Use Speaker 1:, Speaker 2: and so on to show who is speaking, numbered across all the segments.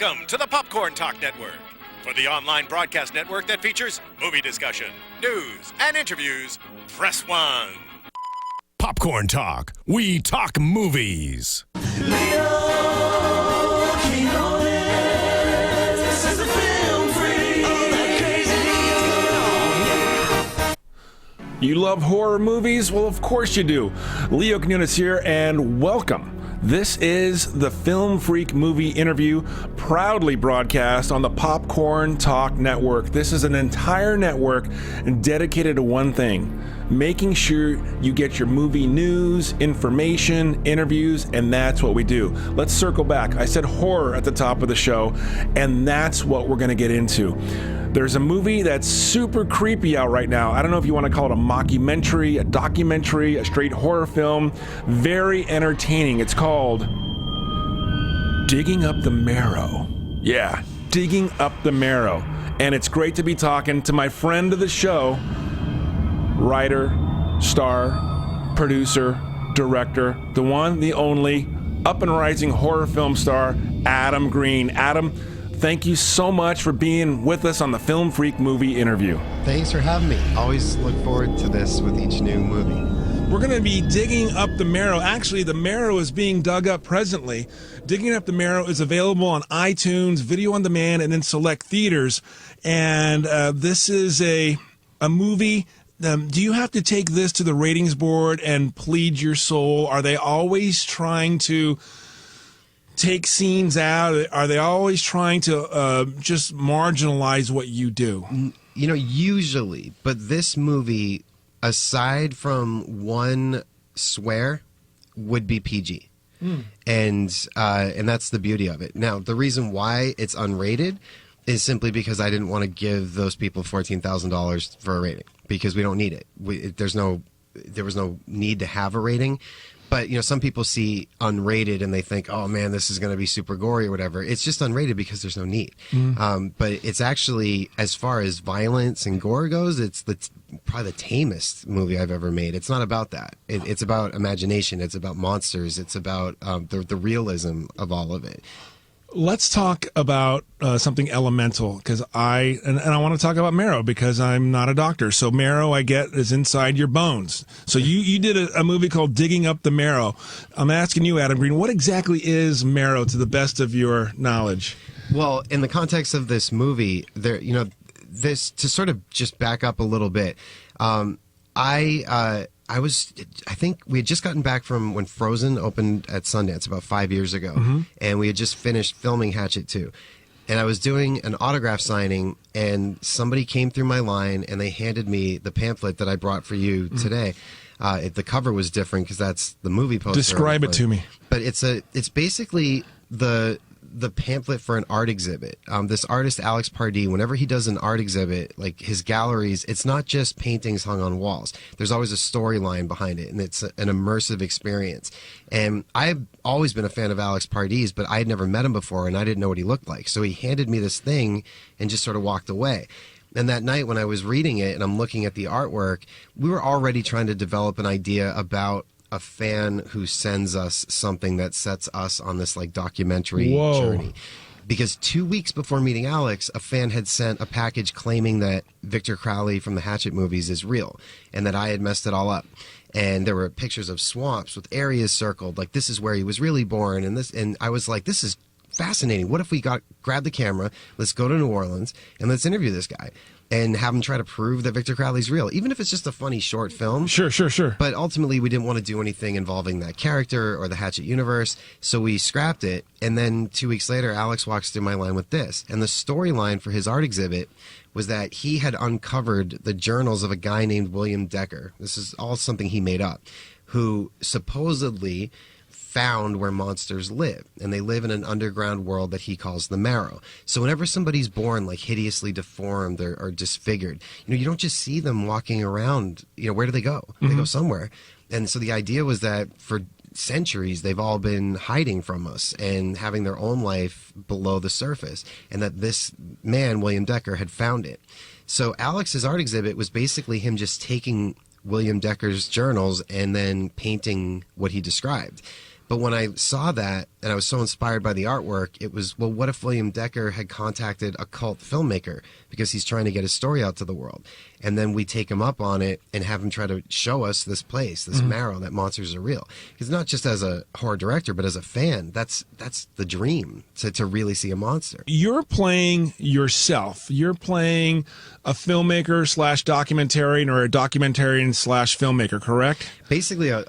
Speaker 1: Welcome to the Popcorn Talk Network, for the online broadcast network that features movie discussion, news, and interviews. Press 1.
Speaker 2: Popcorn Talk. We talk movies. You love horror movies? Well, of course you do. Leo Quinones here, and welcome. This is the Film Freak Movie Interview, proudly broadcast on the Popcorn Talk Network. This is an entire network dedicated to one thing: making sure you get your movie news, information, interviews, and that's what we do. Let's circle back. I said horror at the top of the show, and that's what we're going to get into. There's a movie that's super creepy out right now. I don't know if you want to call it a mockumentary, a documentary, a straight horror film. Very entertaining. It's called Digging Up The Marrow. Yeah, Digging Up The Marrow. And it's great to be talking to my friend of the show, writer, star, producer, director, the one, the only, up and rising horror film star, Adam Green. Adam, thank you so much for being with us on the Film Freak Movie Interview.
Speaker 3: Thanks for having me. Always look forward to this with each new movie.
Speaker 2: We're going to be digging up the marrow. Actually, the marrow is being dug up presently. Digging Up the Marrow is available on iTunes, video on demand, and in select theaters. And this is a movie. Do you have to take this to the ratings board and plead your soul? Are they always trying to take scenes out? Are they always trying to just marginalize what you do?
Speaker 3: You know, usually, but this movie, aside from one swear, would be PG. And that's the beauty of it. Now, the reason why it's unrated is simply because I didn't want to give those people $14,000 for a rating, because we don't need it. There was no need to have a rating. But, you know, some people see unrated and they think, oh, man, this is going to be super gory or whatever. It's just unrated because there's no need. But it's actually, as far as violence and gore goes, it's probably the tamest movie I've ever made. It's not about that. It's about imagination. It's about monsters. It's about the realism of all of it.
Speaker 2: Let's talk about something elemental, because I want to talk about marrow, because I'm not a doctor. So marrow, I get, is inside your bones. So you did a movie called Digging Up the Marrow. I'm asking you, Adam Green, what exactly is marrow, to the best of your knowledge?
Speaker 3: Well, in the context of this movie, this, to sort of just back up a little bit, I think we had just gotten back from when Frozen opened at Sundance about 5 years ago, and we had just finished filming Hatchet 2. And I was doing an autograph signing, and somebody came through my line, and they handed me the pamphlet that I brought for you today. The cover was different because that's the movie poster.
Speaker 2: Describe it to me.
Speaker 3: But it's basically the pamphlet for an art exhibit. This artist, Alex Pardee, whenever he does an art exhibit, like his galleries, it's not just paintings hung on walls. There's always a storyline behind it, and it's an immersive experience. And I've always been a fan of Alex Pardee's, but I had never met him before, and I didn't know what he looked like. So he handed me this thing and just sort of walked away. And that night when I was reading it and I'm looking at the artwork, we were already trying to develop an idea about a fan who sends us something that sets us on this like documentary journey. Because 2 weeks before meeting Alex, a fan had sent a package claiming that Victor Crowley from the Hatchet movies is real and that I had messed it all up. And there were pictures of swamps with areas circled, like this is where he was really born. And I was like, this is fascinating. What if we grab the camera, let's go to New Orleans, and let's interview this guy and have him try to prove that Victor Crowley's real, even if it's just a funny short film.
Speaker 2: Sure.
Speaker 3: But ultimately, we didn't want to do anything involving that character or the Hatchet universe, so we scrapped it. And then 2 weeks later, Alex walks through my line with this. And the storyline for his art exhibit was that he had uncovered the journals of a guy named William Decker. This is all something he made up, who supposedly found where monsters live, and they live in an underground world that he calls the marrow. So whenever somebody's born like hideously deformed or disfigured, you don't just see them walking around. Where do they go? They go somewhere. And so the idea was that for centuries they've all been hiding from us and having their own life below the surface, and that this man, William Decker, had found it. So Alex's art exhibit was basically him just taking William Decker's journals and then painting what he described. But when I saw that, and I was so inspired by the artwork, it was, well, what if William Decker had contacted a cult filmmaker because he's trying to get his story out to the world? And then we take him up on it and have him try to show us this place, this marrow, that monsters are real. Because not just as a horror director, but as a fan, that's the dream, to really see a monster.
Speaker 2: You're playing yourself. You're playing a filmmaker slash documentarian, or a documentarian slash filmmaker, correct?
Speaker 3: Basically a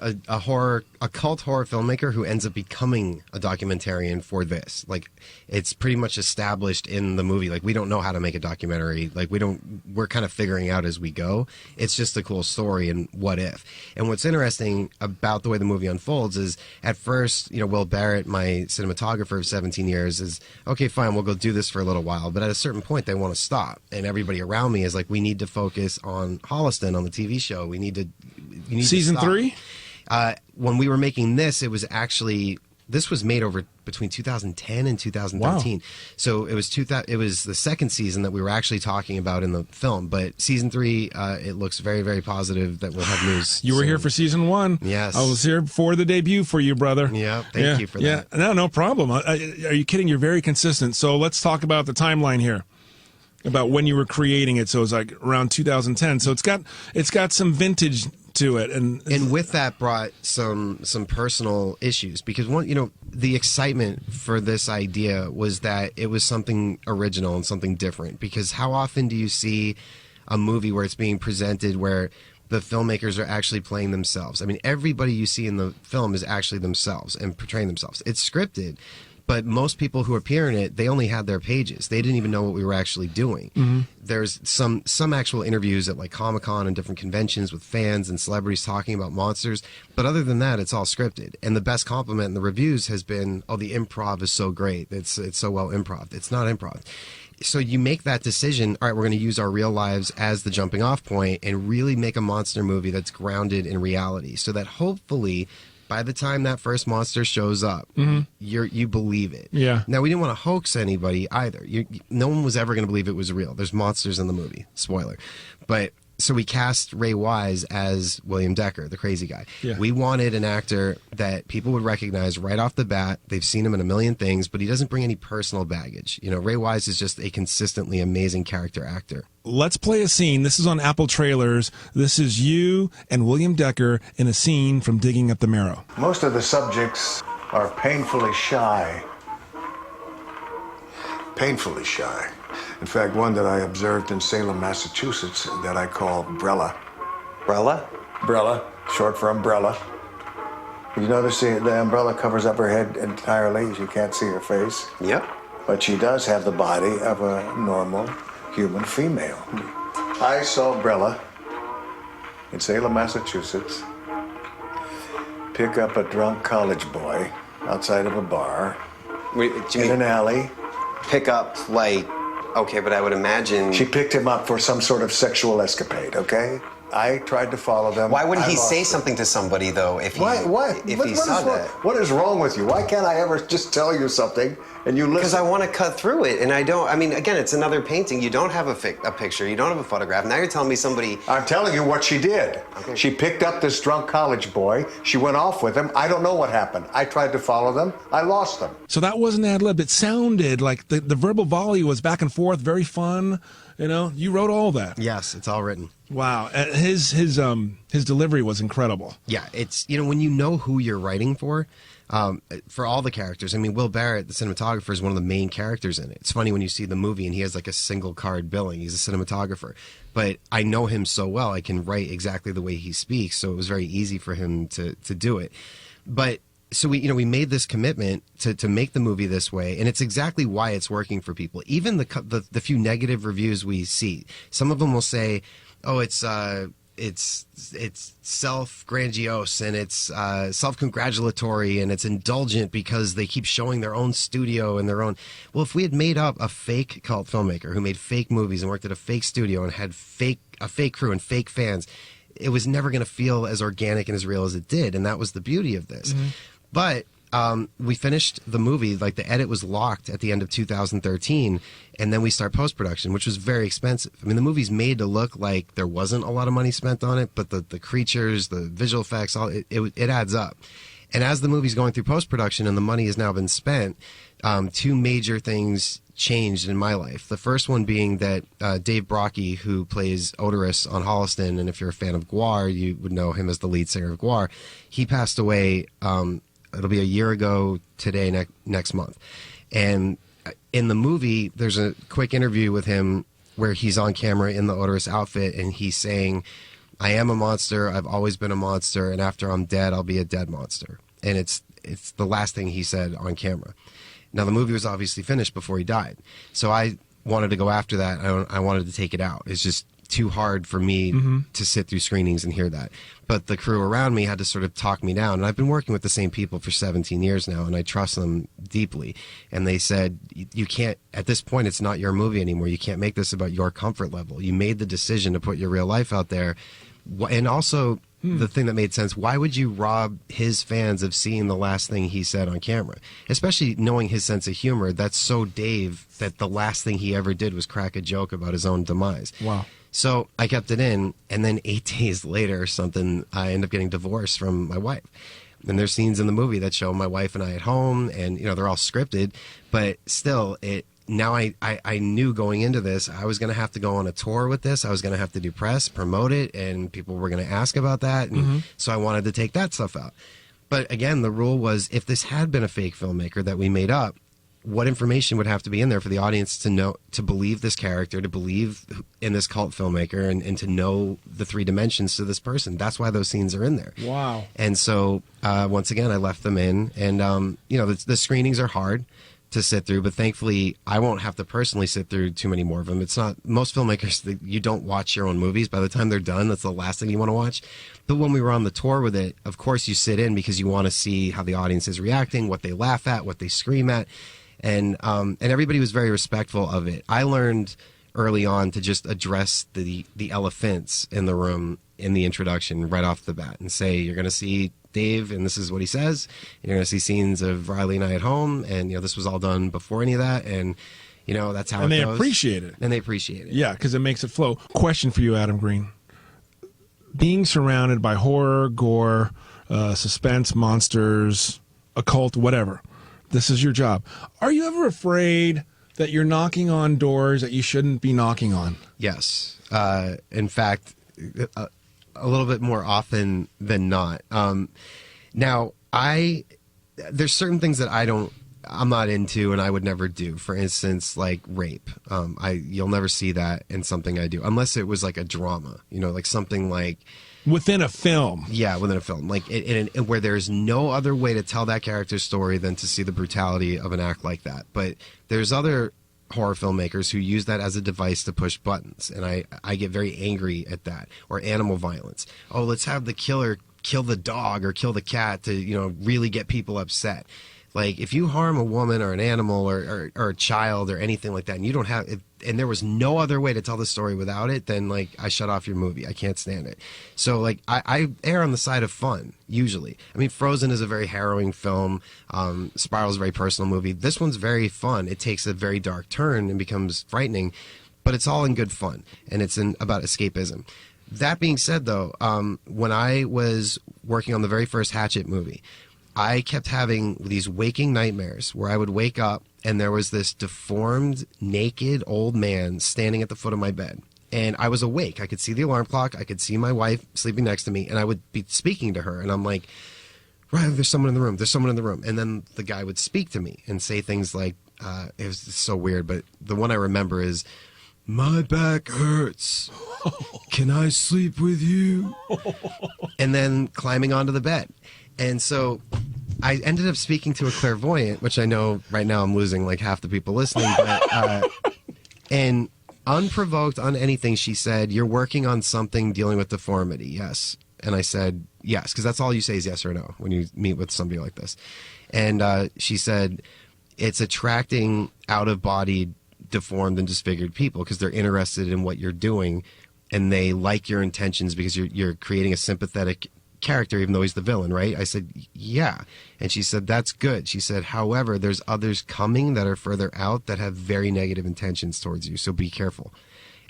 Speaker 3: cult horror filmmaker who ends up becoming a documentarian for this. Like, it's pretty much established in the movie. Like, we don't know how to make a documentary. Like, we're kind of figuring out as we go. It's just a cool story and what if. And what's interesting about the way the movie unfolds is, at first, Will Barrett, my cinematographer of 17 years, is, okay, fine, we'll go do this for a little while. But at a certain point, they want to stop. And everybody around me is like, we need to focus on Holliston, on the TV show. We need to
Speaker 2: Season 3?
Speaker 3: When we were making this, this was made over between 2010 and 2013. Wow. So it was the second season that we were actually talking about in the film. But season 3, it looks very, very positive that we'll have news.
Speaker 2: You were here for season 1.
Speaker 3: Yes.
Speaker 2: I was here for the debut for you, brother.
Speaker 3: Yeah, thank you for that.
Speaker 2: Yeah, no problem. Are you kidding? You're very consistent. So let's talk about the timeline here, about when you were creating it. So it was like around 2010. So it's got some vintage to it, and
Speaker 3: with that brought some personal issues, because the excitement for this idea was that it was something original and something different. Because how often do you see a movie where it's being presented where the filmmakers are actually playing themselves? I mean, everybody you see in the film is actually themselves and portraying themselves. It's scripted, but most people who appear in it, they only had their pages. They didn't even know what we were actually doing. Mm-hmm. There's some actual interviews at like Comic-Con and different conventions with fans and celebrities talking about monsters. But other than that, it's all scripted. And the best compliment in the reviews has been, oh, the improv is so great. It's so well improv. It's not improv. So you make that decision, all right, we're going to use our real lives as the jumping off point and really make a monster movie that's grounded in reality, so that hopefully by the time that first monster shows up, you believe it.
Speaker 2: Yeah.
Speaker 3: Now, we didn't want to hoax anybody either. No one was ever going to believe it was real. There's monsters in the movie. Spoiler. But so we cast Ray Wise as William Decker, the crazy guy.
Speaker 2: Yeah.
Speaker 3: We wanted an actor that people would recognize right off the bat. They've seen him in a million things, but he doesn't bring any personal baggage. Ray Wise is just a consistently amazing character actor.
Speaker 2: Let's play a scene. This is on Apple Trailers. This is you and William Decker in a scene from Digging Up The Marrow.
Speaker 4: Most of the subjects are painfully shy. Painfully shy. In fact, one that I observed in Salem, Massachusetts, that I call Brella.
Speaker 5: Brella?
Speaker 4: Brella, short for umbrella. You notice the umbrella covers up her head entirely. She can't see her face.
Speaker 5: Yep.
Speaker 4: But she does have the body of a normal human female. I saw Brella in Salem, Massachusetts, pick up a drunk college boy outside of a bar.
Speaker 5: Wait,
Speaker 4: in an alley.
Speaker 5: Pick up, like, okay, but I would imagine...
Speaker 4: She picked him up for some sort of sexual escapade, okay? I tried to follow them.
Speaker 5: Why wouldn't he say something to somebody, though, if he saw that?
Speaker 4: What is wrong with you? Why can't I ever just tell you something and you listen?
Speaker 5: Because I want to cut through it, and I don't. I mean, again, it's another painting. You don't have a picture. You don't have a photograph. Now you're telling me somebody...
Speaker 4: I'm telling you what she did. Okay. She picked up this drunk college boy. She went off with him. I don't know what happened. I tried to follow them. I lost them.
Speaker 2: So that wasn't ad-lib. It sounded like the verbal volley was back and forth, very fun. You wrote all that.
Speaker 3: Yes, it's all written.
Speaker 2: Wow. His delivery was incredible.
Speaker 3: Yeah, it's, when you know who you're writing for all the characters. I mean, Will Barrett, the cinematographer, is one of the main characters in it. It's funny when you see the movie and he has like a single card billing. He's a cinematographer. But I know him so well, I can write exactly the way he speaks, so it was very easy for him to do it. But so we made this commitment to make the movie this way, and it's exactly why it's working for people. Even the few negative reviews we see, some of them will say, "Oh, it's self-grandiose and it's self-congratulatory and it's indulgent because they keep showing their own studio and their own." Well, if we had made up a fake cult filmmaker who made fake movies and worked at a fake studio and had a fake crew and fake fans, it was never going to feel as organic and as real as it did, and that was the beauty of this. Mm-hmm. But we finished the movie, like the edit was locked at the end of 2013, and then we start post-production, which was very expensive. I mean, the movie's made to look like there wasn't a lot of money spent on it, but the creatures, the visual effects, it adds up. And as the movie's going through post-production and the money has now been spent, two major things changed in my life. The first one being that Dave Brockie, who plays Odorous on Holliston, and if you're a fan of Gwar, you would know him as the lead singer of Gwar, he passed away, it'll be a year ago today, next month. And in the movie, there's a quick interview with him where he's on camera in the Odorous outfit, and he's saying, I am a monster, I've always been a monster, and after I'm dead, I'll be a dead monster. And it's the last thing he said on camera. Now, the movie was obviously finished before he died. So I wanted to go after that. I wanted to take it out. It's just too hard for me to sit through screenings and hear that. But the crew around me had to sort of talk me down. And I've been working with the same people for 17 years now, and I trust them deeply. And they said, you can't, at this point, it's not your movie anymore. You can't make this about your comfort level. You made the decision to put your real life out there. And also, the thing that made sense, why would you rob his fans of seeing the last thing he said on camera? Especially knowing his sense of humor. That's so Dave that the last thing he ever did was crack a joke about his own demise.
Speaker 2: Wow.
Speaker 3: So I kept it in, and then 8 days later or something, I ended up getting divorced from my wife. And there's scenes in the movie that show my wife and I at home, and they're all scripted, but still, now I knew going into this, I was going to have to go on a tour with this. I was going to have to do press, promote it, and people were going to ask about that. And so I wanted to take that stuff out. But again, the rule was, if this had been a fake filmmaker that we made up, what information would have to be in there for the audience to know, to believe this character, to believe in this cult filmmaker, and to know the three dimensions to this person? That's why those scenes are in there.
Speaker 2: Wow.
Speaker 3: And so once again, I left them in, and the screenings are hard to sit through, but thankfully I won't have to personally sit through too many more of them. It's not, most filmmakers, you don't watch your own movies. By the time they're done, that's the last thing you want to watch. But when we were on the tour with it, of course you sit in because you want to see how the audience is reacting, what they laugh at, what they scream at. And everybody was very respectful of it. I learned early on to just address the elephants in the room in the introduction right off the bat and say, you're going to see Dave, and this is what he says. You're going to see scenes of Riley and I at home, and this was all done before any of that, and that's how it goes.
Speaker 2: And they appreciate it.
Speaker 3: And they appreciate it.
Speaker 2: Yeah, because it makes it flow. Question for you, Adam Green: being surrounded by horror, gore, suspense, monsters, occult, whatever. This is your job. Are you ever afraid that you're knocking on doors that you shouldn't be knocking on?
Speaker 3: Yes. In fact, a little bit more often than not. Now, there's certain things that I'm not into and I would never do. For instance, like rape. You'll never see that in something I do, unless it was like a drama, like something like...
Speaker 2: Within a film.
Speaker 3: Yeah, within a film. Like where there's no other way to tell that character's story than to see the brutality of an act like that. But there's other horror filmmakers who use that as a device to push buttons, and I get very angry at that. Or animal violence. Oh, let's have the killer kill the dog or kill the cat to really get people upset. Like, if you harm a woman or an animal or a child or anything like that, and you don't have, and there was no other way to tell the story without it, then like I shut off your movie. I can't stand it. So like I err on the side of fun usually. I mean, Frozen is a very harrowing film. Spiral's a very personal movie. This one's very fun. It takes a very dark turn and becomes frightening, but it's all in good fun, and it's about escapism. That being said, though, when I was working on the very first Hatchet movie, I kept having these waking nightmares where I would wake up and there was this deformed, naked old man standing at the foot of my bed. And I was awake. I could see the alarm clock. I could see my wife sleeping next to me. And I would be speaking to her. And I'm like, right, there's someone in the room. There's someone in the room. And then the guy would speak to me and say things like, it was so weird, but the one I remember is, my back hurts. Can I sleep with you? And then climbing onto the bed. And so I ended up speaking to a clairvoyant, which I know right now I'm losing like half the people listening. But, and unprovoked on anything, she said, you're working on something dealing with deformity. Yes. And I said, yes, because that's all you say is yes or no when you meet with somebody like this. And she said, it's attracting out-of-body, deformed and disfigured people because they're interested in what you're doing and they like your intentions because you're creating a sympathetic character, even though he's the villain, right? I said, yeah. And she said, that's good. She said, however, there's others coming that are further out that have very negative intentions towards you, so be careful.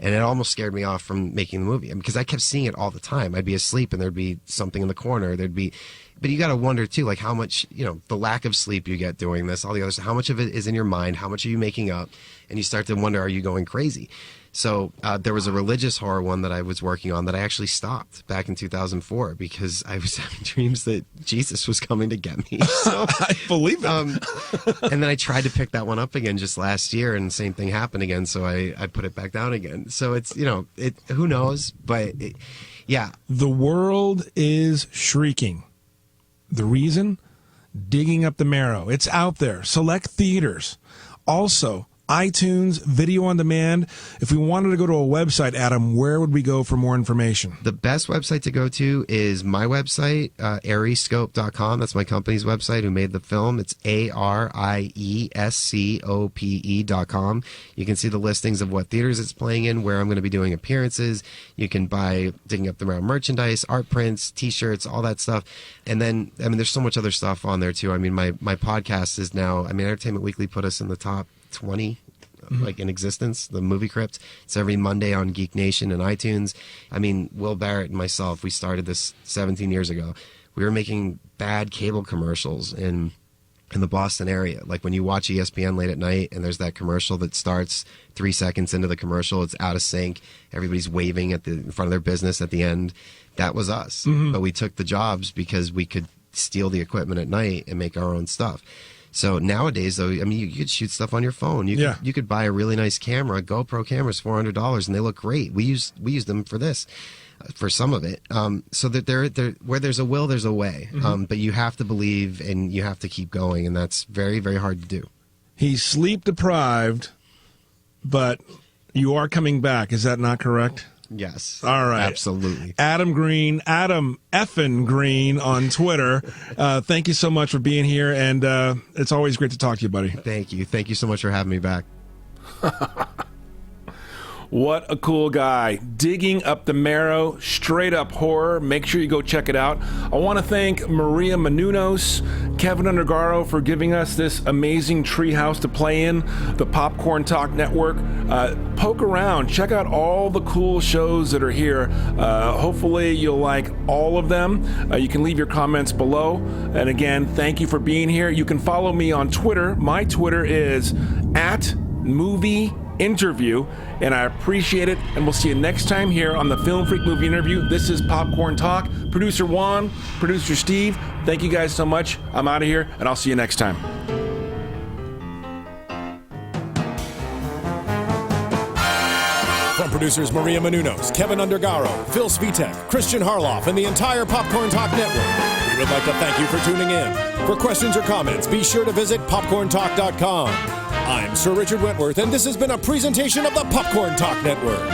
Speaker 3: And it almost scared me off from making the movie because I kept seeing it all the time. I'd be asleep and there'd be something in the corner. There'd be But you got to wonder too, like how much, the lack of sleep you get doing this, all the other stuff, how much of it is in your mind? How much are you making up? And you start to wonder, are you going crazy? So there was a religious horror one that I was working on that I actually stopped back in 2004 because I was having dreams that Jesus was coming to get me. So,
Speaker 2: I believe it.
Speaker 3: And then I tried to pick that one up again just last year, and the same thing happened again. So I put it back down again. So it's, who knows? But yeah.
Speaker 2: The world is shrieking. The reason? Digging Up the Marrow. It's out there. Select theaters. Also, iTunes, video on demand. If we wanted to go to a website, Adam, where would we go for more information?
Speaker 3: The best website to go to is my website, ariescope.com. That's my company's website who made the film. It's ariescope.com. You can see the listings of what theaters it's playing in, where I'm going to be doing appearances. You can buy Digging Up the Marrow merchandise, art prints, T-shirts, all that stuff. And then, there's so much other stuff on there too. My podcast is now, Entertainment Weekly put us in the top 20 like in existence, the Movie Crypt. It's every Monday on Geek Nation and iTunes. Will Barrett and myself, we started this 17 years ago. We were making bad cable commercials in the Boston area. Like when you watch ESPN late at night and there's that commercial that starts 3 seconds into the commercial, it's out of sync. Everybody's waving in front of their business at the end. That was us. But we took the jobs because we could steal the equipment at night and make our own stuff. So nowadays, though, you could shoot stuff on your phone. You could buy a really nice camera. A GoPro camera's $400, and they look great. We use them for this, for some of it. So that there, where there's a will, there's a way. But you have to believe, and you have to keep going, and that's very, very hard to do.
Speaker 2: He's sleep deprived, but you are coming back. Is that not correct?
Speaker 3: Yes.
Speaker 2: All right.
Speaker 3: Absolutely.
Speaker 2: Adam Effin Green on Twitter. Thank you so much for being here, and it's always great to talk to you, buddy.
Speaker 3: Thank you. Thank you so much for having me back.
Speaker 2: What a cool guy. Digging Up the Marrow, straight up horror. Make sure you go check it out. I want to thank Maria Menounos, Kevin Undergaro for giving us this amazing treehouse to play in, the Popcorn Talk Network. Poke around, check out all the cool shows that are here. Hopefully you'll like all of them. You can leave your comments below. And again, thank you for being here. You can follow me on Twitter. My Twitter is @movieinterview, and I appreciate it. And we'll see you next time here on the Film Freak Movie Interview. This is Popcorn Talk. Producer Juan, producer Steve, thank you guys so much. I'm out of here, and I'll see you next time.
Speaker 1: From producers Maria Menounos, Kevin Undergaro, Phil Svitek, Christian Harloff, and the entire Popcorn Talk Network, we would like to thank you for tuning in. For questions or comments, be sure to visit popcorntalk.com. I'm Sir Richard Wentworth, and this has been a presentation of the Popcorn Talk Network.